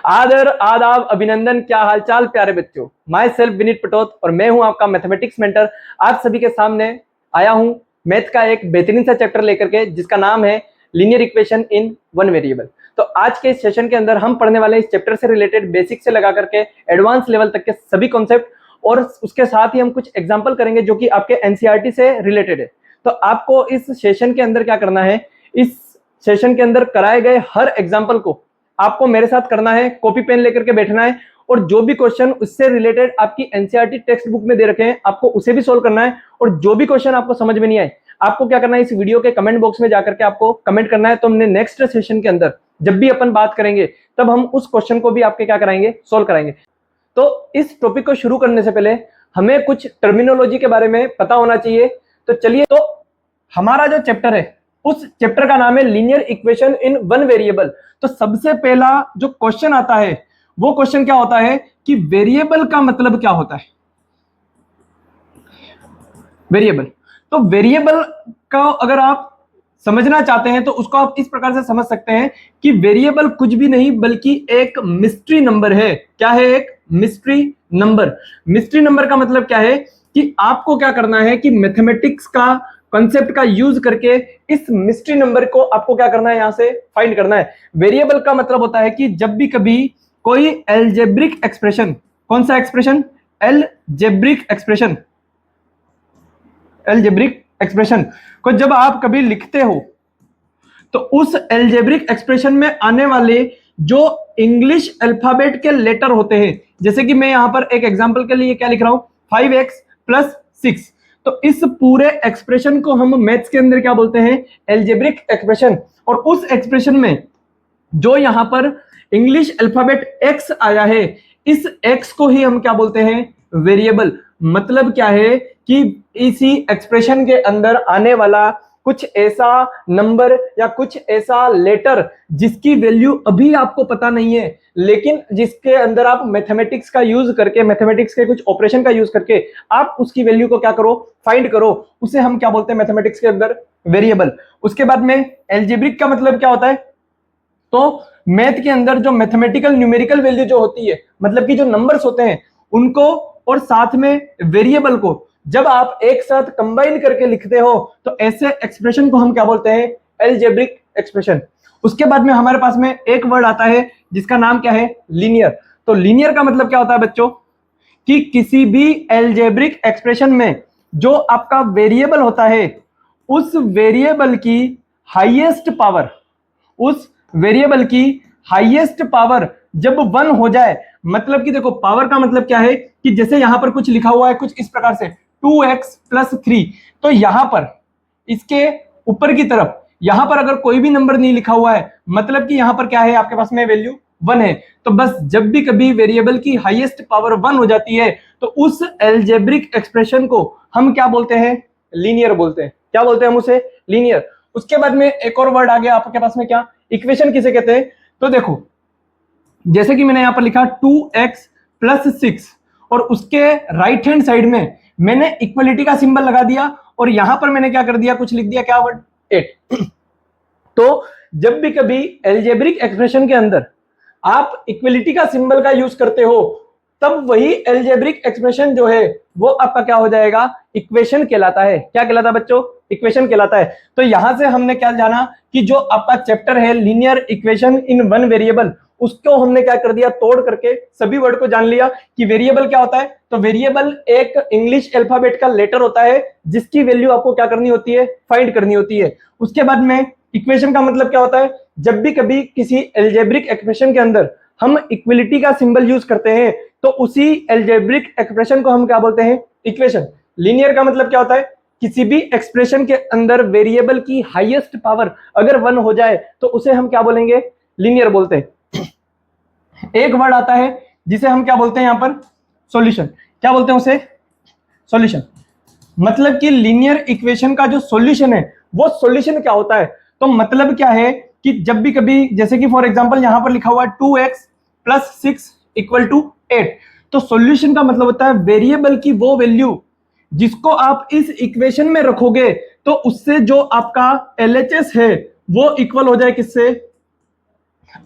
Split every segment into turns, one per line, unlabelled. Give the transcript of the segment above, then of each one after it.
आदर आदाब अभिनंदन, क्या हालचाल प्यारे बच्चों। माई सेल्फ विनीत पटोत और मैं हूं आपका मैथमेटिक्स मेंटर। आप सभी के सामने आया हूं मैथ का एक बेहतरीन सा चैप्टर लेकर के, जिसका नाम है linear equation in one variable. तो आज के इस सेशन के अंदर हम पढ़ने वाले इस चैप्टर से रिलेटेड बेसिक से लगा करके एडवांस लेवल तक के सभी कॉन्सेप्ट, और उसके साथ ही हम कुछ एग्जाम्पल करेंगे जो कि आपके एनसीईआरटी से रिलेटेड है। तो आपको इस सेशन के अंदर क्या करना है, इस सेशन के अंदर कराए गए हर एग्जाम्पल को आपको मेरे साथ करना है, कॉपी पेन लेकर के बैठना है, और जो भी क्वेश्चन उससे रिलेटेड आपकी एनसीईआरटी टेक्स्ट बुक में दे रखे हैं आपको उसे भी सोल्व करना है। और जो भी क्वेश्चन आपको समझ में नहीं आए, आपको क्या करना है, इस वीडियो के कमेंट बॉक्स में जाकर के आपको कमेंट करना है। तो हमने नेक्स्ट सेशन के अंदर जब भी अपन बात करेंगे तब हम उस क्वेश्चन को भी आपके क्या कराएंगे, सोल्व कराएंगे। तो इस टॉपिक को शुरू करने से पहले हमें कुछ टर्मिनोलॉजी के बारे में पता होना चाहिए। तो चलिए, तो हमारा जो चैप्टर है उस चैप्टर का नाम है linear equation in one variable. तो सबसे पहला जो क्वेश्चन आता है वो क्वेश्चन क्या होता है कि वेरिएबल का मतलब क्या होता है। वेरिएबल, तो वेरिएबल का अगर आप समझना चाहते हैं तो उसको आप इस प्रकार से समझ सकते हैं कि वेरिएबल कुछ भी नहीं बल्कि एक मिस्ट्री नंबर है। क्या है? एक मिस्ट्री नंबर। मिस्ट्री नंबर का मतलब क्या है कि आपको क्या करना है कि मैथमेटिक्स का कॉन्सेप्ट का यूज करके इस मिस्ट्री नंबर को आपको क्या करना है, यहां से फाइंड करना है। वेरिएबल का मतलब होता है कि जब भी कभी कोई एल्जेब्रिक एक्सप्रेशन, कौन सा expression? Algebraic expression, algebraic expression को जब आप कभी लिखते हो तो उस एल्जेब्रिक एक्सप्रेशन में आने वाले जो इंग्लिश अल्फाबेट के लेटर होते हैं, जैसे कि मैं यहां पर एक एग्जांपल के लिए क्या लिख रहा हूं, 5x + 6। तो इस पूरे एक्सप्रेशन को हम मैथ्स के अंदर क्या बोलते हैं? Algebraic expression. और उस एक्सप्रेशन में जो यहां पर इंग्लिश अल्फाबेट x आया है, इस x को ही हम क्या बोलते हैं? वेरिएबल। मतलब क्या है कि इसी एक्सप्रेशन के अंदर आने वाला कुछ ऐसा नंबर या कुछ ऐसा लेटर जिसकी वैल्यू अभी आपको पता नहीं है, लेकिन जिसके अंदर आप मैथमेटिक्स का यूज करके, मैथमेटिक्स के कुछ ऑपरेशन का यूज करके आप उसकी वैल्यू को क्या करो, फाइंड करो, उसे हम क्या बोलते हैं मैथमेटिक्स के अंदर? वेरिएबल। उसके बाद में एल्जेब्रिक का मतलब क्या होता है? तो मैथ के अंदर जो मैथमेटिकल न्यूमेरिकल वैल्यू जो होती है, मतलब कि जो नंबर्स होते हैं उनको और साथ में वेरिएबल को जब आप एक साथ कंबाइन करके लिखते हो तो ऐसे एक्सप्रेशन को हम क्या बोलते हैं? Algebraic expression. उसके बाद में हमारे पास में एक वर्ड आता है जिसका नाम क्या है? लीनियर। तो लीनियर का मतलब क्या होता है बच्चों कि किसी भी एल्जेब्रिक एक्सप्रेशन में जो आपका वेरिएबल होता है उस वेरिएबल की हाईएस्ट पावर, उस वेरिएबल की हाईएस्ट पावर जब 1 हो जाए, मतलब कि देखो पावर का मतलब क्या है कि जैसे यहां पर कुछ लिखा हुआ है कुछ इस प्रकार से 2x + 3, तो यहां पर इसके ऊपर की तरफ यहां पर अगर कोई भी नंबर नहीं लिखा हुआ है, मतलब कि यहां पर क्या है, आपके पास में वैल्यू 1 है। तो बस जब भी कभी वेरिएबल की हाईएस्ट पावर 1 हो जाती है तो उस एल्जेब्रिक एक्सप्रेशन को हम क्या बोलते हैं? लीनियर बोलते हैं। क्या बोलते हैं हम उसे? लीनियर। उसके बाद में एक और वर्ड आ गया आपके पास में, क्या? इक्वेशन किसे कहते हैं? तो देखो जैसे कि मैंने यहां पर लिखा 2x + 6 और उसके राइट हैंड साइड में मैंने इक्वलिटी का सिंबल लगा दिया और यहां पर मैंने क्या कर दिया, कुछ लिख दिया, क्या वर्ड? 8। तो जब भी कभी एल्जेब्रिक एक्सप्रेशन के अंदर आप इक्वलिटी का सिंबल का यूज करते हो तब वही एल्जेब्रिक एक्सप्रेशन जो है वो आपका क्या हो जाएगा? इक्वेशन कहलाता है। क्या कहलाता है बच्चों? इक्वेशन कहलाता है। तो यहां से हमने क्या जाना कि जो आपका चैप्टर है linear equation in one variable, उसको हमने क्या कर दिया, तोड़ करके सभी वर्ड को जान लिया कि वेरिएबल क्या होता है। तो वेरिएबल एक इंग्लिश अल्फाबेट का लेटर होता है जिसकी वैल्यू आपको क्या करनी होती है? फाइंड करनी होती है। उसके बाद में इक्वेशन का मतलब क्या होता है? जब भी कभी किसी एल्जेब्रिक एक्सप्रेशन के अंदर हम इक्वलिटी का सिंबल यूज करते हैं तो उसी एल्जेब्रिक एक्सप्रेशन को हम क्या बोलते हैं? इक्वेशन। लीनियर का मतलब क्या होता है? किसी भी एक्सप्रेशन के अंदर वेरिएबल की हाईएस्ट पावर अगर 1 हो जाए तो उसे हम क्या बोलेंगे? लीनियर बोलते हैं। एक वर्ड आता है जिसे हम क्या बोलते हैं यहां पर? सॉल्यूशन। क्या बोलते हैं उसे? सॉल्यूशन। मतलब कि लीनियर इक्वेशन का जो सॉल्यूशन है वो सॉल्यूशन क्या होता है? तो मतलब क्या है कि जब भी कभी, जैसे कि फॉर एग्जांपल यहां पर लिखा हुआ है 2x + 6 = 8, तो सॉल्यूशन का मतलब होता है वेरिएबल की वो वैल्यू जिसको आप इस इक्वेशन में रखोगे तो उससे जो आपका LHS है वो इक्वल हो जाए किससे?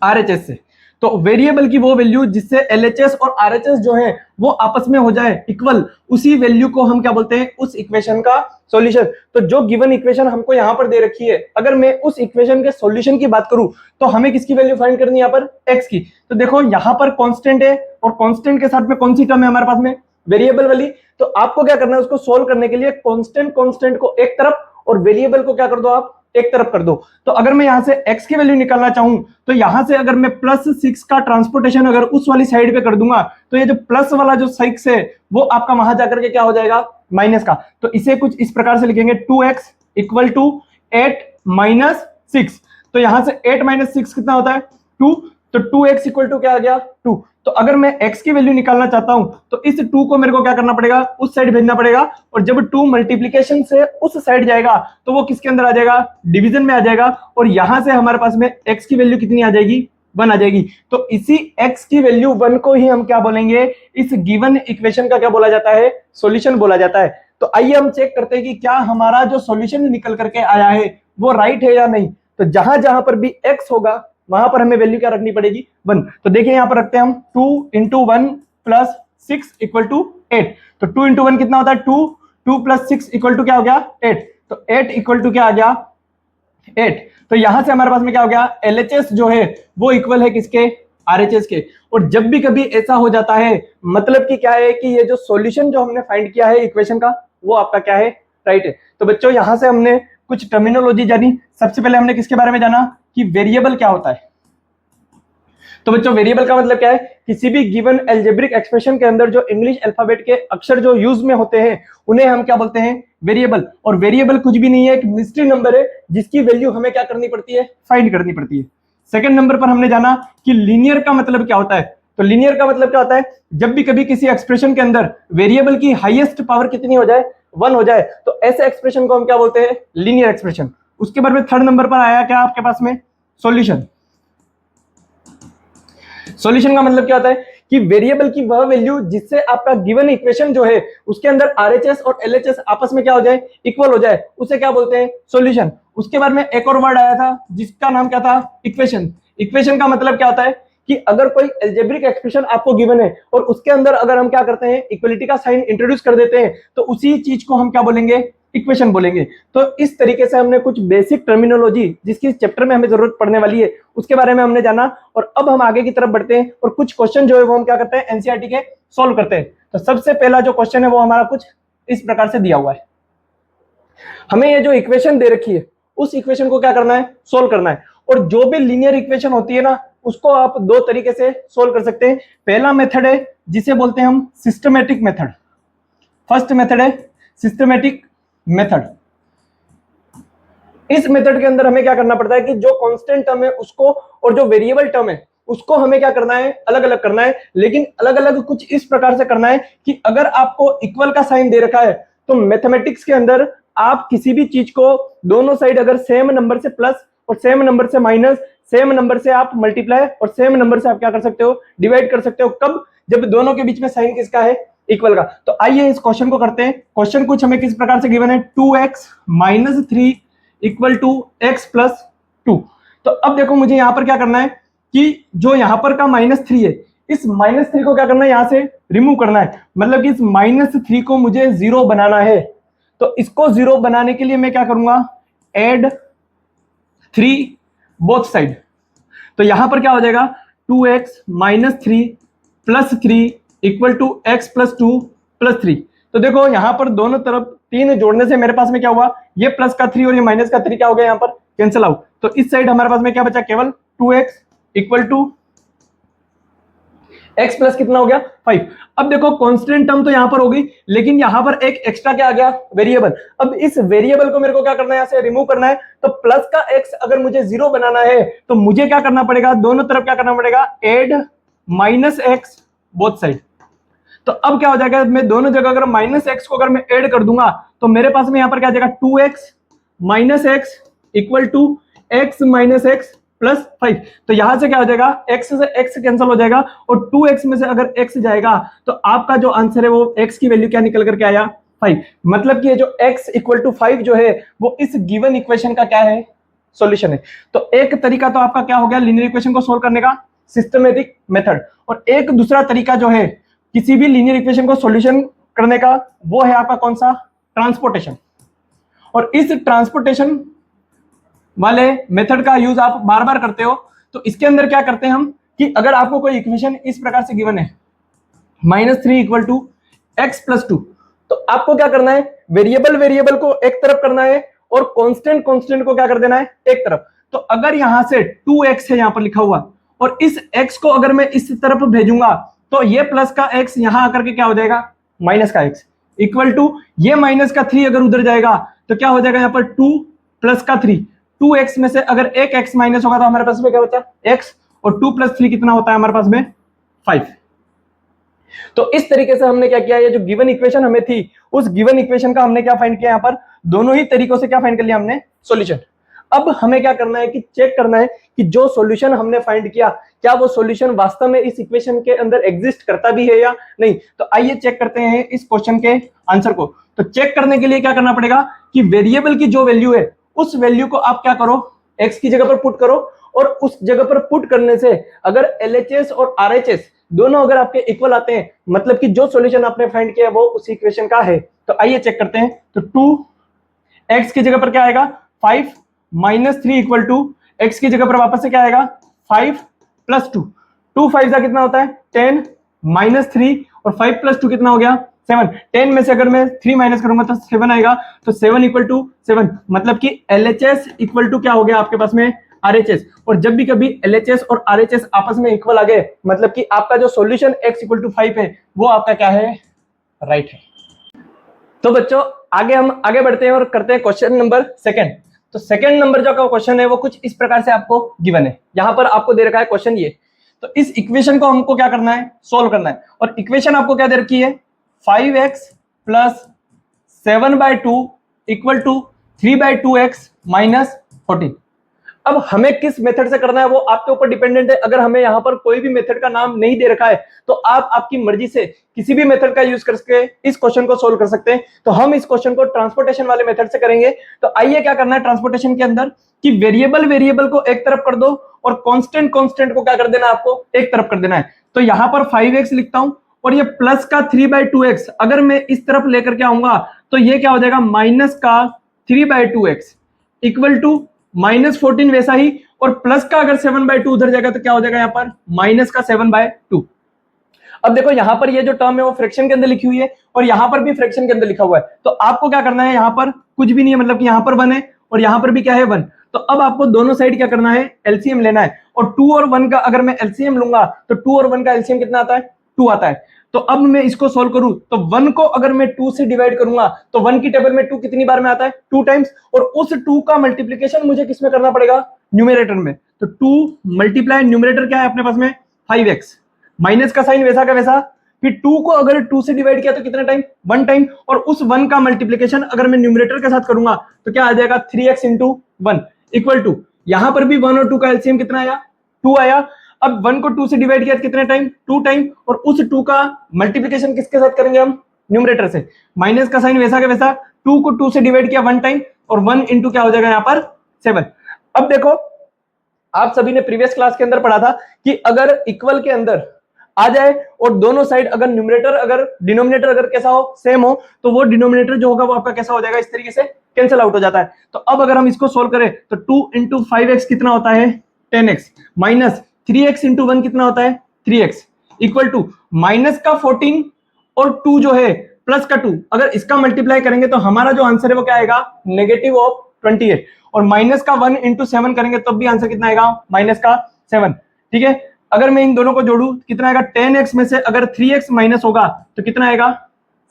RHS से। तो वेरिएबल की वो वैल्यू जिससे एलएचएस और आरएचएस जो है वो आपस में हो जाए इक्वल, उसी वैल्यू को हम क्या बोलते हैं, उस इक्वेशन का सॉल्यूशन। तो जो गिवन इक्वेशन हमको यहां पर दे रखी है, अगर मैं उस इक्वेशन के सॉल्यूशन की बात करूं तो हमें किसकी वैल्यू फाइंड करनी है, यहाँ पर एक्स की। तो देखो यहां पर कांस्टेंट है और कांस्टेंट के साथ में कौन सी टर्म है हमारे पास में, वेरिएबल वाली। तो आपको क्या करना है, उसको सोल्व करने के लिए कांस्टेंट को एक तरफ और वेरिएबल को क्या कर दो, आप एक तरफ कर दो। तो अगर मैं यहां से x की वैल्यू निकालना चाहूं तो यहां से अगर मैं +6 का ट्रांसपोर्टेशन अगर उस वाली साइड पे कर दूंगा तो ये जो प्लस वाला जो 6 है वो आपका वहां जाकर के क्या हो जाएगा, माइनस का। तो इसे कुछ इस प्रकार से लिखेंगे 2x इक्वल टू 8 - 6। तो यहां से 8 - 6 कितना होता है, 2। तो 2x इक्वल टू क्या आ गया, 2। तो अगर मैं x की वैल्यू निकालना चाहता हूं तो इस 2 को मेरे को क्या करना पड़ेगा, उस साइड भेजना पड़ेगा। और जब 2 मल्टीप्लीकेशन से उस साइड जाएगा तो वो किसके अंदर आ जाएगा, डिवीजन में आ जाएगा। और यहां से हमारे पास में x की वैल्यू कितनी आ जाएगी, 1 आ जाएगी। तो इसी x की वैल्यू 1 को ही हम क्या बोलेंगे, इस गिवन इक्वेशन का क्या बोला जाता है, सॉल्यूशन बोला जाता है। तो आइए हम चेक करते हैं कि क्या हमारा जो सॉल्यूशन निकल करके आया है वो राइट है या नहीं। तो जहां जहां पर भी x होगा वहां पर हमें वैल्यू क्या रखनी पड़ेगी, 1। तो देखिए यहां पर रखते हैं हम 2 × 1 + 6 = 8। तो 2 × 1 कितना होता है, 2। 2 + 6 = क्या हो गया, 8। तो 8 इक्वल टू क्या आ गया, 8। तो यहां से हमारे पास में क्या हो गया, एलएचएस जो है वो इक्वल है किसके, आरएचएस के। और जब भी कभी ऐसा हो जाता है मतलब कि क्या है कि ये जो सॉल्यूशन जो हमने फाइंड किया है इक्वेशन का वो आपका क्या है, राइट है। तो बच्चों यहां से हमने कुछ टर्मिनोलॉजी जानी। सबसे पहले हमने किसके बारे में जाना कि वेरिएबल क्या होता है। तो बच्चों वेरिएबल का मतलब क्या है, किसी भी गिवन अलजेब्रिक एक्सप्रेशन के अंदर जो इंग्लिश अल्फाबेट के अक्षर जो यूज में होते हैं उन्हें हम क्या बोलते हैं, वेरिएबल। और वेरिएबल कुछ भी नहीं है, एक मिस्ट्री नंबर है जिसकी वैल्यू हमें क्या करनी पड़ती है, फाइंड करनी पड़ती है। सेकंड नंबर पर हमने जाना कि लीनियर का मतलब क्या होता है। तो लीनियर का मतलब क्या होता है, जब भी कभी किसी एक्सप्रेशन के अंदर वेरिएबल की हाईएस्ट पावर कितनी हो जाए, 1 हो जाए, तो ऐसे एक्सप्रेशन को हम क्या बोलते हैं, लीनियर एक्सप्रेशन। उसके बाद में थर्ड नंबर पर आया क्या आपके पास में, सॉल्यूशन। सॉल्यूशन का मतलब क्या होता है कि वेरिएबल की वह वैल्यू जिससे आपका गिवन इक्वेशन जो है उसके अंदर आरएचएस और एलएचएस आपस में क्या हो जाए, इक्वल हो जाए, उसे क्या बोलते हैं, सॉल्यूशन। उसके बाद में एक और वर्ड आया था जिसका नाम क्या था, इक्वेशन। इक्वेशन का मतलब क्या होता है कि अगर कोई अलजेब्रिक एक्सप्रेशन आपको गिवन है और उसके अंदर अगर हम क्या करते हैं, इक्वलिटी का साइन इंट्रोड्यूस कर देते हैं तो उसी चीज को हम क्या बोलेंगे, इक्वेशन बोलेंगे। तो इस तरीके से हमने कुछ बेसिक टर्मिनोलॉजी जिसकी चैप्टर में हमें जरूरत पड़ने वाली है उसके बारे में हमने जाना। और अब हम आगे की तरफ बढ़ते हैं और कुछ क्वेश्चन जो है वो हम क्या करते हैं, एनसीईआरटी के सॉल्व करते हैं। तो सबसे पहला जो क्वेश्चन है वो हमारा कुछ इस प्रकार से दिया हुआ है। हमें ये जो इक्वेशन दे रखी है उस इक्वेशन को क्या करना है, सोल्व करना है। और जो भी लीनियर इक्वेशन होती है ना उसको आप दो तरीके से सोल्व कर सकते हैं। पहला मेथड है जिसे बोलते हैं हम सिस्टमैटिक मेथड। फर्स्ट मेथड है सिस्टमैटिक मेथड। इस मेथड के अंदर हमें क्या करना पड़ता है कि जो कांस्टेंट टर्म है उसको और जो वेरिएबल टर्म है उसको हमें क्या करना है, अलग अलग करना है। लेकिन अलग अलग कुछ इस प्रकार से करना है कि अगर आपको इक्वल का साइन दे रखा है तो मैथमेटिक्स के अंदर आप किसी भी चीज को दोनों साइड अगर सेम नंबर से प्लस और सेम नंबर से माइनस, सेम नंबर से आप मल्टीप्लाई और सेम नंबर से आप क्या कर सकते हो, डिवाइड कर सकते हो। कब, जब दोनों के बीच में साइन किसका है, इक्वल का। तो आइए इस क्वेश्चन को करते हैं। क्वेश्चन कुछ हमें किस प्रकार से गिवन है, 2x - 3 = x + 2। तो अब देखो मुझे यहां पर क्या करना है कि जो यहां पर का -3 है इस -3 को क्या करना है, यहां से रिमूव करना है। मतलब कि इस -3 को मुझे 0 बनाना है। तो इसको 0 बनाने के लिए मैं क्या करूंगा, एड 3 बोथ साइड। तो यहां पर क्या हो जाएगा, 2x - 3 + 3 = x + 2 + 3। तो देखो यहां पर दोनों तरफ 3 जोड़ने से मेरे पास में क्या हुआ, ये प्लस का 3 और ये माइनस का 3 क्या हो गया, यहां पर कैंसिल आउट। तो इस साइड हमारे पास में क्या बचा, केवल 2x = x प्लस कितना हो गया, 5। अब देखो कांस्टेंट टर्म तो यहां पर होगी लेकिन यहां पर एक एक्स्ट्रा क्या आ गया, वेरिएबल। अब इस वेरिएबल को मेरे को क्या करना है, यहां से रिमूव करना है। तो प्लस का x अगर मुझे 0 बनाना है तो मुझे क्या करना पड़ेगा, दोनों तरफ क्या करना पड़ेगा, एड -x बोथ साइड। तो अब क्या हो जाएगा, मैं दोनों जगह अगर -x को अगर मैं ऐड कर दूंगा तो मेरे पास में यहां पर क्या आ जाएगा, 2x - x = x - x + 5। तो यहां से क्या हो जाएगा, x से x कैंसिल हो जाएगा और 2x में से अगर x जाएगा तो आपका जो आंसर है वो x की वैल्यू क्या निकल करके आया, 5। मतलब कि ये जो x = 5 जो है वो इस गिवन इक्वेशन का क्या है, सॉल्यूशन है। तो एक तरीका तो आपका क्या हो गया लीनियर इक्वेशन को सोल्व करने का। सिस्टमेटिक मेथड, और एक दूसरा तरीका जो है किसी भी लीनियर इक्वेशन को सॉल्यूशन करने का, वो है आपका कौन सा, ट्रांसपोर्टेशन। और इस ट्रांसपोर्टेशन वाले मेथड का यूज आप बार बार करते हो। तो इसके अंदर क्या करते हैं हम कि अगर आपको कोई इक्वेशन इस प्रकार से गिवन है -3 इक्वल टू x प्लस 2, तो आपको क्या करना है, वेरिएबल वेरिएबल को एक तरफ करना है और कांस्टेंट कांस्टेंट को क्या कर देना है, एक तरफ। तो अगर यहां से 2x है यहां पर लिखा हुआ, और इस x को अगर मैं इस तरफ भेजूंगा तो ये प्लस का x यहां आकर के क्या हो जाएगा, माइनस का x, इक्वल टू ये माइनस का 3 अगर उधर जाएगा तो क्या हो जाएगा यहां पर 2 प्लस का 3, 2x में से अगर एक x माइनस होगा तो हमारे पास में क्या बचा, x, और 2 प्लस 3 कितना होता है हमारे पास में, 5। तो इस तरीके से हमने क्या किया, ये जो गिवन इक्वेशन हमें थी उस गिवन इक्वेशन का हमने क्या फाइंड किया, यहाँ पर दोनों ही तरीकों से क्या फाइंड कर लिया हमने, सॉल्यूशन। अब हमें क्या करना है कि चेक करना है कि जो सॉल्यूशन हमने फाइंड किया क्या वो सॉल्यूशन वास्तव में इस इक्वेशन के अंदर एग्जिस्ट करता भी है या नहीं। तो आइए चेक करते हैं इस क्वेश्चन के आंसर को। तो चेक करने के लिए क्या करना पड़ेगा कि वेरिएबल की जो वैल्यू है उस वैल्यू को आप क्या करो, x की जगह पर पुट करो, और उस जगह पर पुट करने से अगर LHS और RHS दोनों अगर आपके इक्वल आते हैं, मतलब कि जो सॉल्यूशन आपने फाइंड किया वो उस इक्वेशन का है। तो आइए चेक करते हैं। तो 2x की जगह पर क्या आएगा, 5 माइनस 3 इक्वल टू x की जगह पर वापस से क्या आएगा, 5 प्लस 2, 2 5 का कितना होता है 10, माइनस 3 और 5 प्लस 2 कितना हो गया 7, 10 में से अगर मैं 3 माइनस करूंगा तो 7 आएगा, तो 7 इक्वल टू 7, मतलब कि LHS इक्वल टू क्या हो गया आपके पास में, RHS। और जब भी कभी LHS और RHS आपस में इक्वल आ गए, मतलब कि आपका जो सॉल्यूशन x इक्वल टू 5 है वो आपका क्या है, राइट है। तो बच्चों आगे हम आगे बढ़ते हैं और करते हैं क्वेश्चन नंबर सेकंड। तो सेकंड नंबर जो का क्वेश्चन है वो कुछ इस प्रकार से आपको गिवन है, यहां पर आपको दे रखा है क्वेश्चन ये। तो इस इक्वेशन को हमको क्या करना है, सोल्व करना है। और इक्वेशन आपको क्या दे रखी है, 5x plus 7/2 equal to 3/2x minus 14। अब हमें किस मेथड से करना है वो आपके ऊपर डिपेंडेंट है। अगर हमें यहाँ पर कोई भी मेथड का नाम नहीं दे रखा है तो आप आपकी मर्जी से किसी भी मेथड का यूज करके इस क्वेश्चन को सोल्व कर सकते हैं। तो हम इस क्वेश्चन को ट्रांसपोर्टेशन वाले मेथड से करेंगे। तो आइए क्या करना है ट्रांसपोर्टेशन के अंदर कि वेरिएबल वेरिएबल को एक तरफ कर दो और कांस्टेंट कांस्टेंट को क्या कर देना, आपको एक तरफ कर देना है। तो यहाँ पर 5x लिखता हूं और ये प्लस का 3/2x अगर मैं इस तरफ लेकर के आऊंगा तो ये क्या हो जाएगा, माइनस का 3/2x इक्वल टू माइनस 14 वैसा ही, और प्लस का अगर 7/2 उधर जाएगा तो क्या हो जाएगा यहाँ पर माइनस का 7/2। अब देखो यहाँ पर ये जो टर्म है वो फ्रैक्शन के अंदर लिखी हुई है और यहाँ पर भी फ्रैक्शन के अंदर लिखा हुआ है। तो आपको क्या करना है, यहाँ पर कुछ भी नहीं है, मतलब कि यहाँ पर 1 है और यहाँ पर भी क्या है 1। तो अब आपको दोनों साइड क्या करना है, एलसीएम लेना है। और 2 और 1 का अगर मैं एलसीएम लूंगा तो 2 और 1 का एलसीएम कितना आता है, 2 आता है। तो अब मैं इसको सोल्व करूं तो 1 को अगर मैं 2 से डिवाइड करूंगा तो 1 की टेबल में 2 कितनी बार में आता है, 2 टाइम्स। और उस 2 का मल्टीप्लिकेशन मुझे किसमें करना पड़ेगा, न्यूमरेटर में। तो 2 मल्टीप्लाई न्यूमरेटर क्या है अपने पास में 5x, माइनस का साइन वैसा का वैसा, फिर 2 को अगर 2 से डिवाइड किया तो कितना टाइम, 1 टाइम। और उस 1 का मल्टीप्लिकेशन अगर मैं न्यूमरेटर के साथ करूंगा तो क्या आ जाएगा 3x इंटू 1 इक्वल टू, यहां पर भी 1 और 2 का एलसीएम कितना आया, 2 आया। अब 1 को 2 से डिवाइड किया कितने टाइम, 2 टाइम। और उस 2 का मल्टीप्लिकेशन किसके साथ करेंगे हम, न्यूमरेटर से। माइनस का साइन वैसा का वैसा, 2 को 2 से डिवाइड किया 1 टाइम और 1 इंटू क्या हो जाएगा यहाँ पर 7। अब देखो आप सभी ने प्रीवियस क्लास के अंदर पढ़ा था कि अगर इक्वल के अंदर आ जाए और दोनों साइड अगर न्यूमरेटर अगर डिनोमिनेटर अगर कैसा हो, सेम हो, तो वो डिनोमिनेटर जो होगा वो आपका कैसा हो जाएगा, इस तरीके से कैंसिल आउट हो जाता है। तो अब अगर हम इसको सोल्व करें तो 2 इंटू 5x कितना होता है 10x, माइनस 3x इंटू 1 कितना होता है 3x, इक्वल टू माइनस का 14 और 2 जो है प्लस का 2, अगर इसका मल्टीप्लाई करेंगे तो हमारा जो आंसर है वो क्या आएगा, नेगेटिव ऑफ 28। और माइनस का 1 इंटू 7 करेंगे तब भी आंसर कितना आएगा, माइनस का 7। ठीक है, अगर मैं इन दोनों को जोड़ू कितना आएगा, 10x में से अगर 3x माइनस होगा तो कितना आएगा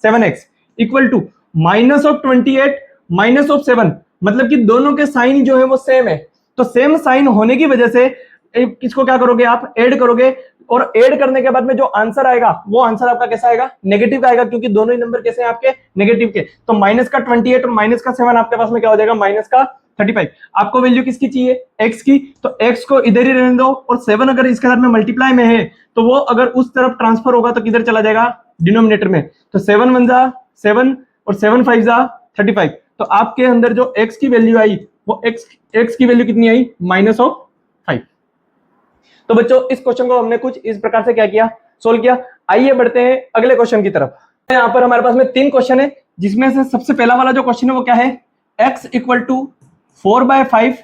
7x, equal to minus of 28 minus of 7, मतलब कि दोनों के साइन जो है वो सेम है। तो सेम साइन होने की वजह से किसको क्या करोगे आप, ऐड करोगे। और ऐड करने के बाद में जो आंसर आएगा वो आंसर आपका कैसा आएगा, नेगेटिव का आएगा, क्योंकि दोनों ही नंबर कैसे हैं आपके, नेगेटिव के। तो माइनस का 28 और माइनस का 7 आपके पास में क्या हो जाएगा, माइनस का 35। आपको वैल्यू किसकी चाहिए, x की, तो x को इधर ही रहने दो। और 7 अगर इसके साथ में मल्टीप्लाई में है तो वो अगर उस तरफ ट्रांसफर होगा तो किधर चला जाएगा, डिनोमिनेटर में। तो 7 1 जा 7 और 7 5 जा 35। तो आपके अंदर जो x की वैल्यू आई वो x की वैल्यू कितनी आई, माइनस ऑफ 5। तो बच्चों इस क्वेश्चन को हमने कुछ इस प्रकार से क्या किया, सोल्व किया। आइए बढ़ते हैं अगले क्वेश्चन की तरफ। यहाँ पर हमारे पास में 3 क्वेश्चन है, जिसमें से सबसे पहला वाला जो क्वेश्चन है वो क्या है, x equal to 4/5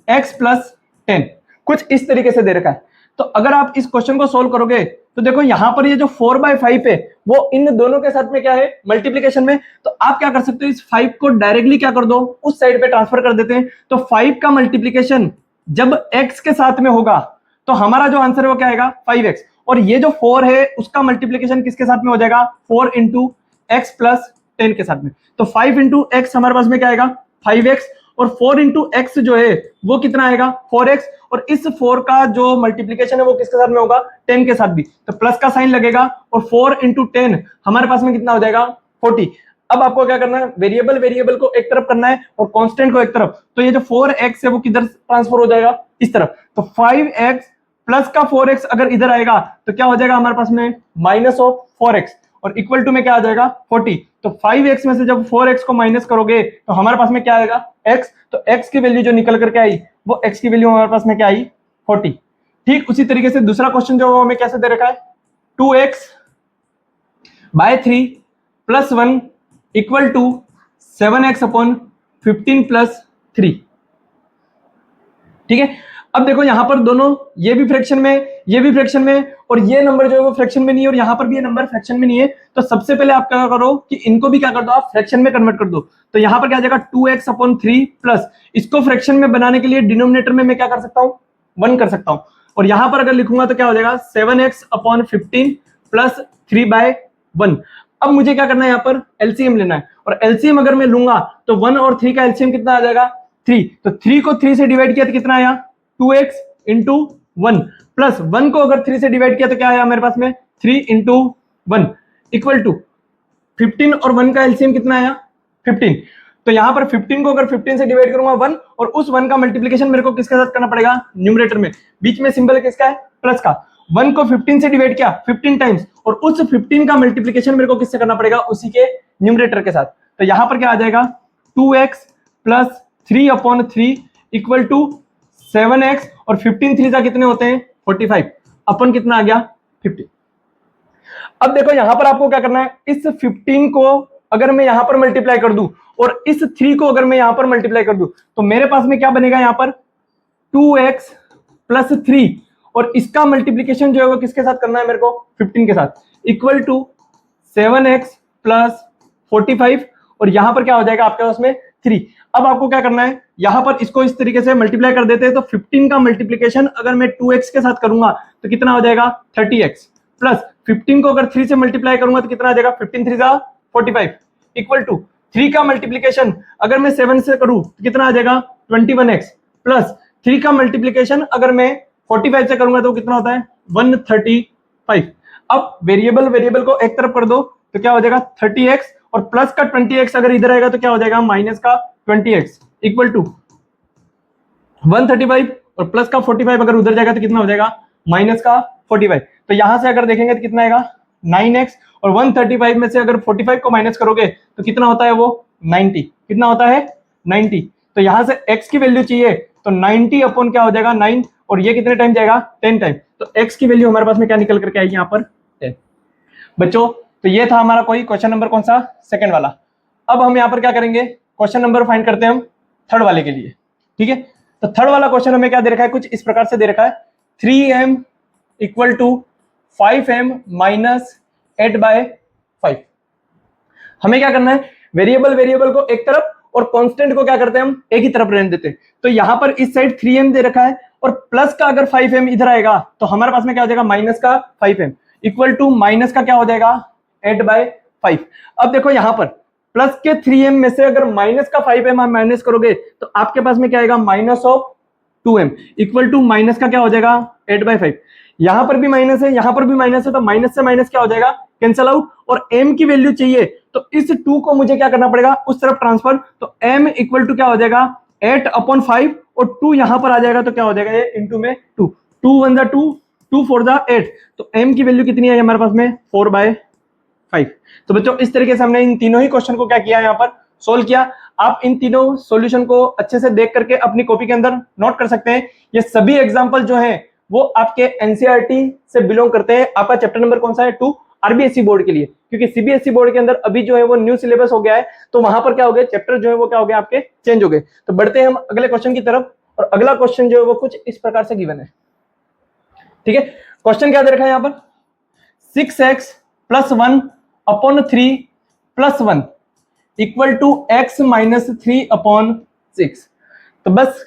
x plus 10, कुछ इस तरीके से दे रखा है। तो अगर आप इस क्वेश्चन को सोल्व करोगे तो देखो यहाँ पर ये जो 4/5 है वो इन दोनों के साथ में क्या है, मल्टीप्लीकेशन में। तो आप क्या कर सकते हो, इस 5 को डायरेक्टली क्या कर दो, उस साइड पे ट्रांसफर कर देते हैं। तो 5 का मल्टीप्लीकेशन जब x के साथ में होगा तो हमारा जो आंसर है वो क्या आएगा, 5x। और ये जो 4 है उसका मल्टीप्लीकेशन किसके साथ में हो जाएगा, 4 इंटू एक्स प्लस 10 के साथ में। तो 5 इंटू एक्स हमारे पास में क्या आएगा, 5x, और 4 इंटू एक्स जो है वो कितना आएगा, 4x। और इस 4 का जो मल्टीप्लीकेशन है वो किसके साथ में होगा, 10 के साथ भी, तो प्लस का साइन लगेगा। और 4 इंटू 10 हमारे पास में कितना हो जाएगा, 40। अब आपको क्या करना है, वेरिएबल को एक तरफ करना है और कांस्टेंट को एक तरफ। तो ये जो 4x है वो किधर ट्रांसफर हो जाएगा, इस तरफ। तो 5x प्लस का 4x अगर इधर आएगा तो क्या हो जाएगा हमारे पास में, माइनस ऑफ 4x, और इक्वल टू में क्या आ जाएगा, 40। तो 5x में से जब 4x को माइनस करोगे तो हमारे पास में क्या आएगा, x। तो x की वैल्यू जो निकल करके आई वो x की वैल्यू हमारे पास में क्या आई, 40। ठीक उसी तरीके से दूसरा क्वेश्चन जो हमें कैसे दे रखा है, 2x/3 plus 1 equal to 7x upon 15 plus 3। ठीक है, अब देखो यहां पर दोनों, ये भी फ्रैक्शन में, ये भी फ्रैक्शन में, और ये नंबर जो है वो फ्रैक्शन में नहीं है, और यहां पर भी ये नंबर फ्रैक्शन में नहीं है। तो सबसे पहले आप क्या करो कि इनको भी क्या कर दो, आप फ्रैक्शन में कन्वर्ट कर दो। तो यहां पर क्या आ जाएगा, 2x/3 प्लस, इसको फ्रैक्शन में बनाने के लिए डिनोमिनेटर में मैं क्या कर सकता हूं, 1 कर सकता हूं। और यहां पर अगर लिखूंगा तो क्या हो जाएगा, 7x/15 प्लस 3/1। अब मुझे क्या करना है, यहाँ पर एलसीएम लेना है, और एलसीएम अगर मैं लूंगा तो 1 और 3 का एलसीएम कितना आ जाएगा, 3। तो 3 को 3 से डिवाइड किया तो कितना आया, 2x इंटू 1, प्लस 1 को अगर 3 से डिवाइड किया तो क्या आया हमारे पास में, 3 इंटू 1 इक्वल टू 15, और 1 का एलसीएम कितना आया, 15। तो यहां पर 15 को अगर 15 से डिवाइड करूंगा 1, और उस 1 का मल्टीप्लीकेशन मेरे को किसके साथ करना पड़ेगा, न्यूमरेटर में, बीच में सिंबल किसका है, प्लस का। 1 को 15 से डिवाइड किया 15 टाइम्स, और उस 15 का मल्टीप्लीकेशन मेरे को किससे करना पड़ेगा, उसी के न्यूमरेटर के साथ। तो यहां पर क्या आ जाएगा, 2x plus 3/3 equal to 7x, और 15 3 का कितने होते हैं, 45, अपन कितना आ गया, 50। अब देखो यहां पर आपको क्या करना है, इस 15 को अगर मैं यहां पर मल्टीप्लाई कर दूं और इस 3 को अगर मैं यहां पर मल्टीप्लाई कर दूं तो मेरे पास में क्या बनेगा, यहां पर 2x प्लस 3, और इसका मल्टीप्लीकेशन जो है वो किसके साथ करना है मेरे को, 15 के साथ, इक्वल टू 7x प्लस 45, और यहां पर क्या हो जाएगा आपके पास में 3। अब आपको क्या करना है, यहां पर इसको इस तरीके से मल्टीप्लाई कर देते हैं। तो 15 का मल्टीप्लीकेशन अगर मैं 2x के साथ करूंगा तो कितना हो जाएगा, 30x, प्लस 15 को अगर 3 से मल्टीप्लाई करूंगा तो कितना आ जाएगा, 15 3 जा 45, इक्वल टू 3 का मल्टीप्लीकेशन अगर मैं 7 से करूं तो कितना आ जाएगा, 21x, प्लस 3 का मल्टीप्लीकेशन अगर मैं 45 से करूंगा तो कितना होता है, 135। अब वेरिएबल को एक तरफ कर दो तो क्या हो जाएगा, 30x, और प्लस का 20x अगर इधर आएगा तो क्या हो जाएगा, माइनस का 20x, इक्वल टू 135, और प्लस का 45 अगर उधर जाएगा तो कितना हो जाएगा, माइनस का 45। तो यहां से अगर देखेंगे तो कितना आएगा, 9x, और 135 में से अगर 45 को माइनस करोगे तो कितना होता है वो, 90। कितना होता है, 90। तो यहां से x की वैल्यू चाहिए तो 90 अपॉन क्या हो जाएगा, 9, और ये कितने टाइम जाएगा, 10 टाइम। तो x की वैल्यू हमारे पास में क्या निकल करके आएगी, यहाँ पर 10। बच्चों तो ये था हमारा कोई क्वेश्चन नंबर कौन सा, सेकंड वाला। अब हम यहाँ पर क्या करेंगे, क्वेश्चन नंबर फाइंड करते हैं हम थर्ड वाले के लिए। ठीक है, तो थर्ड वाला क्वेश्चन हमें क्या दे रखा है, कुछ इस प्रकार से दे रखा है, 3m equal to 5m minus 8/5। हमें क्या करना है, वेरिएबल को एक तरफ और कांस्टेंट को क्या करते हैं हम, एक ही तरफ रहने देते हैं। तो यहां पर इस साइड 3m दे रखा है, और प्लस का अगर 5m इधर आएगा तो हमारे पास में क्या हो जाएगा, माइनस का 5m, इक्वल टू माइनस का क्या हो जाएगा, 8/5। अब देखो यहां पर प्लस के 3m में से अगर माइनस का 5m आप माइनस करोगे तो आपके पास में क्या आएगा, minus of 2m, equal to minus का क्या हो जाएगा, 8/5। यहां पर भी माइनस है, यहां पर भी माइनस है, तो माइनस से माइनस क्या हो जाएगा, कैंसिल आउट, और m की वैल्यू चाहिए तो इस 2 को मुझे क्या करना पड़ेगा, उस तरफ ट्रांसफर। तो m इक्वल टू क्या हो जाएगा, 8/5, और 2 यहां पर आ जाएगा तो क्या हो जाएगा, ये इंटू में 2, 2 1 जा 2, 2 4 जा 8। तो m की वैल्यू कितनी है हमारे पास में, 4/5। तो बच्चों इस तरीके से हमने इन तीनों ही क्वेश्चन को क्या किया, यहाँ पर सोल्व किया। आप इन तीनों सॉल्यूशन को अच्छे से देख करके अपनी कॉपी के अंदर नोट कर सकते हैं। ये सभी एग्जांपल जो हैं वो आपके एनसीईआरटी से बिलोंग करते हैं। आपका चैप्टर नंबर कौन सा है? 2, आरबीएसई बोर्ड के लिए, क्योंकि सीबीएसई बोर्ड के अंदर अभी जो है वो न्यू सिलेबस हो गया है, तो वहां पर क्या हो गया, चैप्टर जो है वो क्या हो गया आपके चेंज हो गए। तो बढ़ते हैं हम अगले क्वेश्चन की तरफ, और अगला क्वेश्चन जो है वो कुछ इस प्रकार से गिवन है। ठीक है, क्वेश्चन क्या दे रखा है यहाँ पर, 6x + 1 upon 3 + 1 equal to x - 3 upon 6। तो बस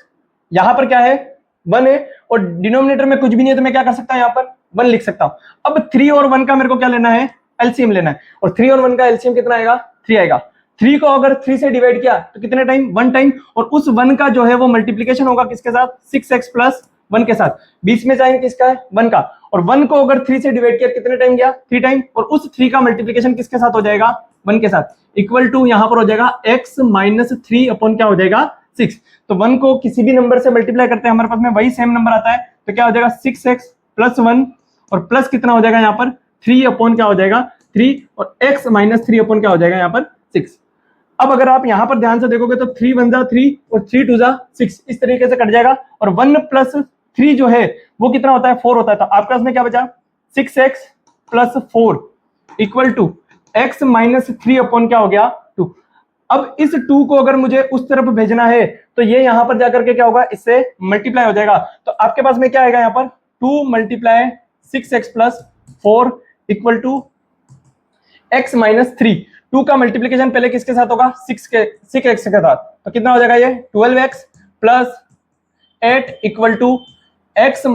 यहां पर क्या है, 1 है, और डिनोमिनेटर में कुछ भी नहीं है, तो मैं क्या कर सकता हूं, यहां पर 1 लिख सकता हूं। अब 3 और 1 का मेरे को क्या लेना है, एलसीएम लेना है, और 3 और 1 का एलसीएम कितना आएगा, 3 आएगा। 3 को अगर 3 से डिवाइड किया तो कितने टाइम, 1 टाइम, और उस 1 का जो है वो मल्टीप्लीकेशन होगा किसके साथ, 6x + 1 के साथ। बीच में साइन किसका है, 1 का, और 1 को अगर 3 से डिवाइड किया कितने टाइम गया, 3 टाइम, और उस 3 का मल्टीप्लीकेशन किसके साथ हो जाएगा, 1 के साथ, इक्वल टू यहां पर हो जाएगा x - 3 अपॉन क्या हो जाएगा, 6। तो 1 को किसी भी नंबर से मल्टीप्लाई करते हैं, हमारे पास में वही सेम नंबर आता है, तो क्या हो जाएगा 6x + 1, और प्लस कितना हो जाएगा यहाँ पर 3 अपॉन क्या हो जाएगा 3, और x - 3 अपॉन क्या हो जाएगा यहाँ पर 6। अब अगर आप यहाँ पर ध्यान से देखोगे तो 3 1 जा 3 और 3 2 जा 6, इस तरीके से कट जाएगा, और 1 + 3 जो है वो कितना होता है, 4 होता है। तो आपके पास में क्या बचा, 6x + 4 equal to x - 3 upon क्या हो गया 2। अब इस 2 को अगर मुझे उस तरफ भेजना है तो ये यहां पर जाकर के क्या होगा, इससे मल्टीप्लाई हो जाएगा। तो आपके पास में क्या आएगा यहाँ पर, 2 × 6x + 4 इक्वल टू x - 3। 2 का मल्टीप्लीकेशन पहले किसके साथ होगा, 6x के साथ, तो कितना हो जाएगा ये 12x + 8 इक्वल टू x -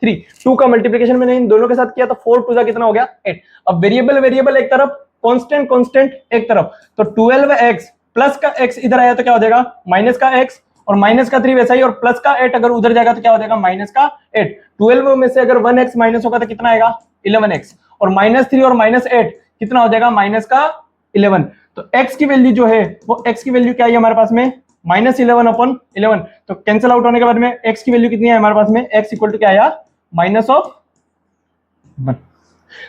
3। 2 का मल्टीप्लीकेशन मैंने इन दोनों के साथ किया तो 4 2 कितना हो गया 8। अब वेरिएबल वेरिएबल एक तरफ, कांस्टेंट कांस्टेंट एक तरफ, तो 12x प्लस का x इधर आया तो क्या हो जाएगा माइनस का x, और माइनस का 3 वैसा ही, और प्लस का 8 अगर उधर जाएगा तो क्या हो जाएगा माइनस का 8। 12 में से अगर 1x माइनस होगा तो कितना आएगा 11x, और -3 और -8 कितना हो जाएगा माइनस का 11। तो x की वैल्यू जो है वो x की वैल्यू क्या है हमारे पास में -11 अपॉन 11। तो कैंसिल आउट होने के बाद में x की वैल्यू कितनी है हमारे पास में, x इक्वल टू क्या आया -1।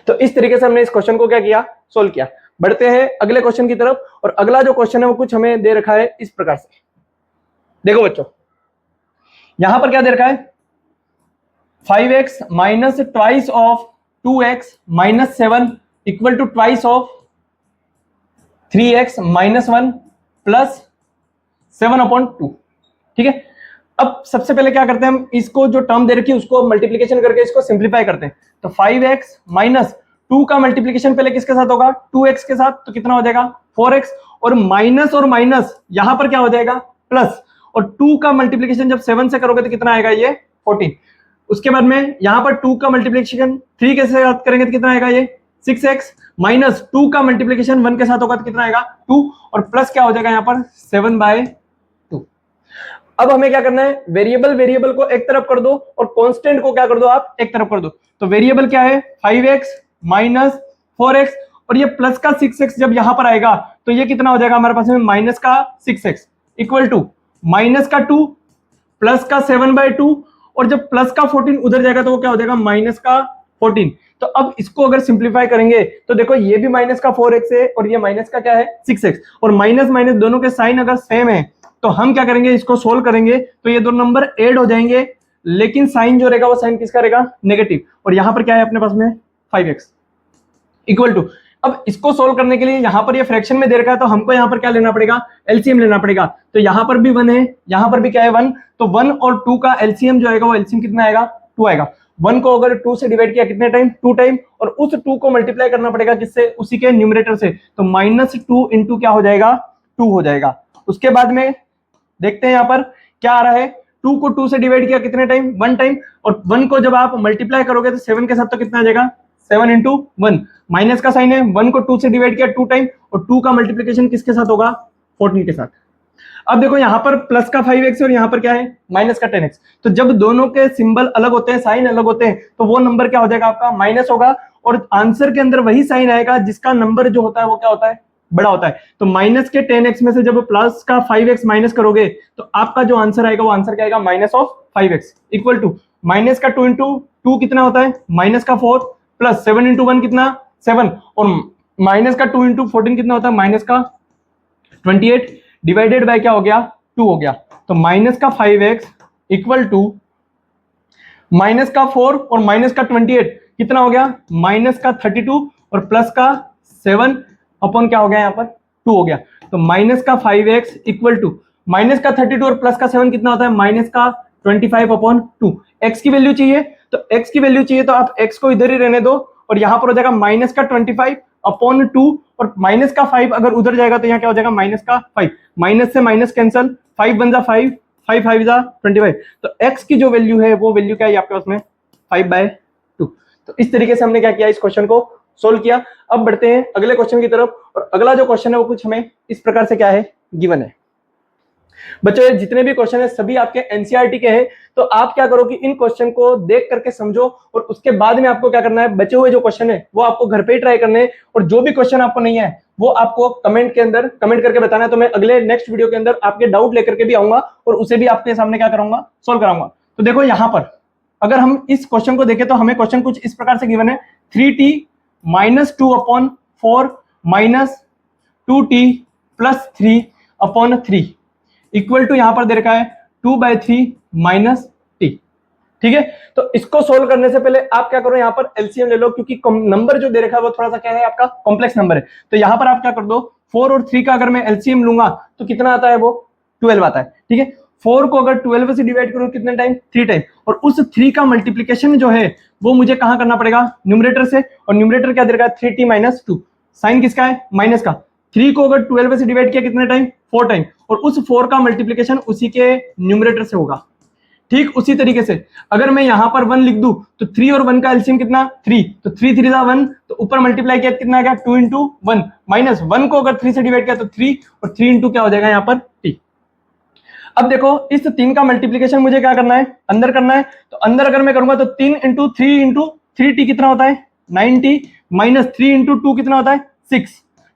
तो इस तरीके से हमने इस क्वेश्चन को क्या किया, सोल्व किया। बढ़ते हैं अगले क्वेश्चन की तरफ, और अगला जो क्वेश्चन है वो कुछ हमें दे रखा है इस प्रकार से। देखो बच्चों, यहां पर क्या दे रखा है, 5x minus twice of 2x - 7 equal to twice of 3x - 1 plus 7/2। ठीक है, अब सबसे पहले क्या करते हैं हम, इसको जो टर्म दे रखी है उसको मल्टीप्लीकेशन करके इसको सिंप्लीफाई करते हैं। तो 5x माइनस 2 का मल्टीप्लीकेशन पहले किसके साथ होगा, 2x के साथ, तो कितना हो जाएगा 4x, और माइनस यहां पर क्या हो जाएगा प्लस, और 2 का मल्टीप्लीकेशन जब 7 से करोगे तो कितना आएगा ये 14। उसके बाद में यहां पर 2 का मल्टीप्लीकेशन 3 के साथ करेंगे तो कितना आएगा ये 6x, माइनस 2 का मल्टीप्लीकेशन 1 के साथ होगा तो कितना आएगा 2, और प्लस क्या हो जाएगा यहां पर 7/2। अब हमें क्या करना है, वेरिएबल वेरिएबल को एक तरफ कर दो और कांस्टेंट को क्या कर दो आप एक तरफ कर दो। तो वेरिएबल क्या है 5x माइनस 4x, और ये प्लस का 6x जब यहां पर आएगा तो ये कितना हो जाएगा हमारे पास में माइनस का 6x इक्वल टू माइनस का 2 प्लस का 7/2, और जब प्लस का 14 उधर जाएगा तो वो क्या हो जाएगा माइनस का 14। तो अब इसको अगर सिंप्लीफाई करेंगे तो देखो ये भी माइनस का 4x है और ये माइनस का क्या है 6x, और माइनस माइनस दोनों के साइन अगर सेम है तो हम क्या करेंगे, इसको सोल्व करेंगे तो ये दो नंबर ऐड हो जाएंगे, लेकिन साइन जो रहेगा वो साइन किसका रहेगा नेगेटिव, और यहां पर क्या है अपने पास में 5x इक्वल टू। अब इसको सोल्व करने के लिए यहां पर ये फ्रैक्शन में दे रखा है तो हमको यहां पर क्या लेना पड़ेगा एलसीएम लेना पड़ेगा। तो यहां पर भी 1 है, यहां पर भी क्या है 1, तो 1 और 2 का एलसीएम जो आएगा वो एलसीएम कितना आएगा 2 आएगा। 1 को अगर 2 से डिवाइड किया कितने टाइम 2 टाइम, और उस 2 को मल्टीप्लाई करना पड़ेगा किससे उसी के न्यूमरेटर से, तो -2 इंटू क्या हो जाएगा 2 हो जाएगा। उसके बाद में देखते हैं यहां पर क्या आ रहा है, 2 को 2 से डिवाइड किया कितने टाइम 1 टाइम, और 1 को जब आप मल्टीप्लाई करोगे तो 7 के साथ तो कितना आ जाएगा 7 इंटू 1, माइनस का साइन है, 1 को 2 से डिवाइड किया 2 टाइम, और 2 का मल्टीप्लिकेशन किसके साथ होगा 14 के साथ। अब देखो यहां पर प्लस का 5x और यहां पर क्या है माइनस का 10x, तो जब दोनों के सिंबल अलग होते हैं साइन अलग होते हैं तो वो नंबर क्या हो जाएगा आपका माइनस होगा, और आंसर के अंदर वही साइन आएगा जिसका नंबर जो होता है वो क्या होता है बड़ा होता है। तो माइनस के 10x में से जब प्लस का 5x माइनस करोगे तो आपका जो आंसर आएगा वो आंसर क्या आएगा -5x इक्वल टू माइनस का 2 इंटू 2 कितना होता है माइनस का 4 प्लस 7 इंटू 1 कितना 7, और माइनस का 2 इंटू 14 कितना होता है माइनस का 28 डिवाइडेड बाय क्या हो गया 2 हो गया। तो माइनस का 5x इक्वल टू माइनस का 4 और माइनस का 28 कितना हो गया, माइनस का 32 और प्लस का 7 अपॉन क्या हो गया यहाँ पर 2 हो गया। तो माइनस का 5x इक्वल टू माइनस का 32 और प्लस का 7 कितना होता है, माइनस का 25 अपॉन 2। x की वैल्यू चाहिए, तो x की वैल्यू चाहिए तो आप x को इधर ही रहने दो और यहाँ पर हो जाएगा माइनस का 25 अपॉन 2 और माइनस का 5 अगर उधर जाएगा तो यहाँ क्या हो जाएगा, माइनस का 5, माइनस से माइनस कैंसल, 5 बन जा 5, 5 5 जा 25। तो x की जो वैल्यू है वो वैल्यू क्या है आपके पास में 5/2। तो इस तरीके से हमने क्या किया, इस क्वेश्चन को सोल्व किया। अब बढ़ते हैं अगले क्वेश्चन की तरफ, और अगला जो क्वेश्चन है वो कुछ हमें इस प्रकार से क्या है गिवन है। बच्चों ये जितने भी क्वेश्चन है सभी आपके एनसीईआरटी के हैं, तो आप क्या करो कि इन क्वेश्चन को देख करके समझो और उसके बाद में आपको क्या करना है, बचे हुए जो क्वेश्चन है वो आपको घर पे ही ट्राई करने हैं, और जो भी क्वेश्चन आपको नहीं है वो आपको कमेंट के अंदर कमेंट करके बताना है। तो मैं अगले नेक्स्ट वीडियो के अंदर आपके डाउट लेकर के भी आऊंगा और उसे भी आपके सामने क्या करूंगा, सोल्व कराऊंगा। तो देखो यहाँ पर अगर हम इस क्वेश्चन को देखें तो हमें क्वेश्चन कुछ इस प्रकार से गिवन है, 3t minus 2 upon 4 minus 2t plus 3 upon 3 equal to यहां पर दे रखा है 2/3 माइनस टी। ठीक है, तो इसको सोल्व करने से पहले आप क्या करो, यहां पर एलसीएम ले लो, क्योंकि नंबर जो दे रखा है वो थोड़ा सा क्या है आपका कॉम्प्लेक्स नंबर है। तो यहां पर आप क्या कर दो, 4 और 3 का अगर मैं एलसीएम लूंगा तो कितना आता है, वो 12 आता है। ठीक है, 4 को अगर 12 से डिवाइड करूं कितने टाइम, 3 टाइम, और उस 3 का मल्टीप्लीकेशन जो है वो मुझे कहां करना पड़ेगा, न्यूमरेटर से, और न्यूमरेटर क्या दे रखा है 3t माइनस 2, साइन किसका है, माइनस का। 3 को अगर 12 से डिवाइड किया कितने टाइम, 4 टाइम, और उस 4 का मल्टीप्लीकेशन उसी के न्यूमरेटर से होगा। ठीक उसी तरीके से अगर मैं यहां पर 1 लिख दूं तो 3 और 1 का एलसीएम कितना 3, तो 3 3 जा 1, तो ऊपर मल्टीप्लाई किया कितना आ गया 2 इंटू 1, माइनस 1 को अगर 3 से डिवाइड किया तो 3, और 3 इंटू क्या हो जाएगा यहाँ पर t। अब देखो इस 3 का मल्टीप्लीकेशन मुझे क्या करना है, अंदर करना है। तो अंदर अगर मैं करूंगा तो 3 इंटू 3 इंटू 3t कितना होता है 9t, माइनस 3 इंटू 2 कितना होता है 6,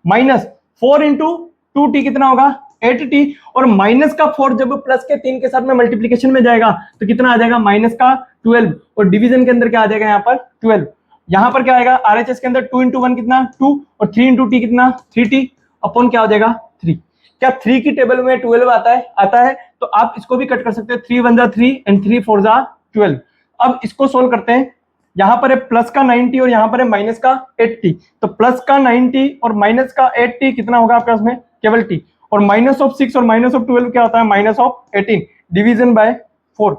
माइनस 4 इंटू 2t कितना होगा 8t, और माइनस का 4 जब प्लस के 3 के साथ में मल्टीप्लीकेशन में जाएगा तो कितना आ जाएगा माइनस का 12, और डिवीजन के अंदर क्या आ जाएगा यहाँ पर 12। यहाँ पर क्या आएगा आरएचएस के अंदर 2 इंटू 1 कितना 2, और 3 इंटू टी कितना 3t अपॉन क्या हो जाएगा 3। क्या 3 की टेबल में 12 आता है, तो आप इसको भी कट कर सकते हैं, 3 1 जा 3 एंड 3 4 जा 12। अब इसको सोल्व करते हैं, यहां पर है प्लस का 90 और यहां पर है माइनस का 8t, तो प्लस का 90 और माइनस का 8t कितना होगा आपके पास में केवल t, और माइनस ऑफ 6 और माइनस ऑफ 12 क्या होता है माइनस ऑफ 18 डिवीजन बाय 4,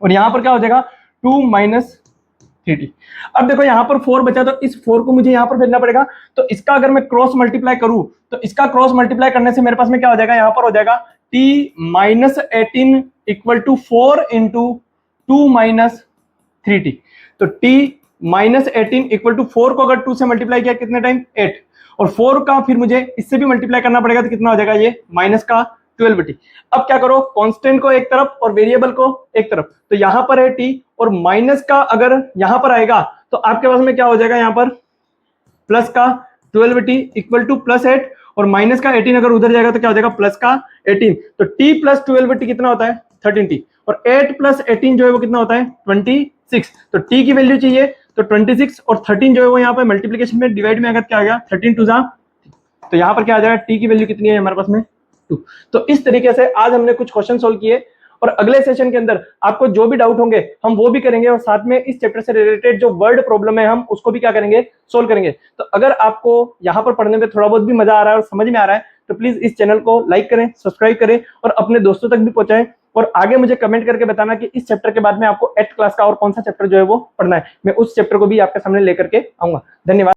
और यहां पर क्या हो जाएगा 2 माइनस 3t। अब देखो यहाँ पर 4 बचा, तो इस 4 को मुझे यहाँ पर भेजना पड़ेगा, तो इसका अगर मैं क्रॉस मल्टीप्लाई करूं तो इसका क्रॉस मल्टीप्लाई करने से मेरे पास में क्या हो जाएगा, यहाँ पर हो जाएगा t minus 18 equal to 4 into 2 minus 3t। तो t माइनस 18 इक्वल टू 4 को अगर 2 से मल्टीप्लाई किया कितने टाइम 8, और 4 का फिर मुझे इससे भी मल्टीप्लाई करना पड़ेगा तो कितना हो जाएगा ये माइनस का 12t। अब क्या करो, कांस्टेंट को एक तरफ और वेरिएबल को एक तरफ, तो यहां पर है t, और माइनस का अगर यहां पर आएगा तो आपके पास में क्या हो जाएगा यहाँ पर प्लस का 12t इक्वल टू प्लस 8, और माइनस का 18 अगर उधर जाएगा तो क्या हो जाएगा प्लस का 18, तो t प्लस 12t कितना होता है 13t, और 8 प्लस 18 जो है वो कितना होता है 26। तो t की वैल्यू चाहिए तो 26 और 13 जो है वो यहाँ पे मल्टीप्लीकेशन में डिवाइड में अगर क्या आ गया 13 टू जा, तो यहाँ पर क्या आ जाएगा t की वैल्यू कितनी है हमारे पास में 2। तो इस तरीके से आज हमने कुछ क्वेश्चन सोल्व किए, और अगले सेशन के अंदर आपको जो भी डाउट होंगे हम वो भी करेंगे, और साथ में इस चैप्टर से रिलेटेड जो वर्ड प्रॉब्लम है हम उसको भी क्या करेंगे सोल्व करेंगे। तो अगर आपको यहाँ पर पढ़ने में थोड़ा बहुत भी मजा आ रहा है और समझ में आ रहा है तो प्लीज इस चैनल को लाइक करें, सब्सक्राइब करें और अपने दोस्तों तक भी पहुंचाएं, और आगे मुझे कमेंट करके बताना कि इस चैप्टर के बाद में आपको 8th क्लास का और कौन सा चैप्टर जो है वो पढ़ना है, मैं उस चैप्टर को भी आपके सामने लेकर के आऊंगा। धन्यवाद।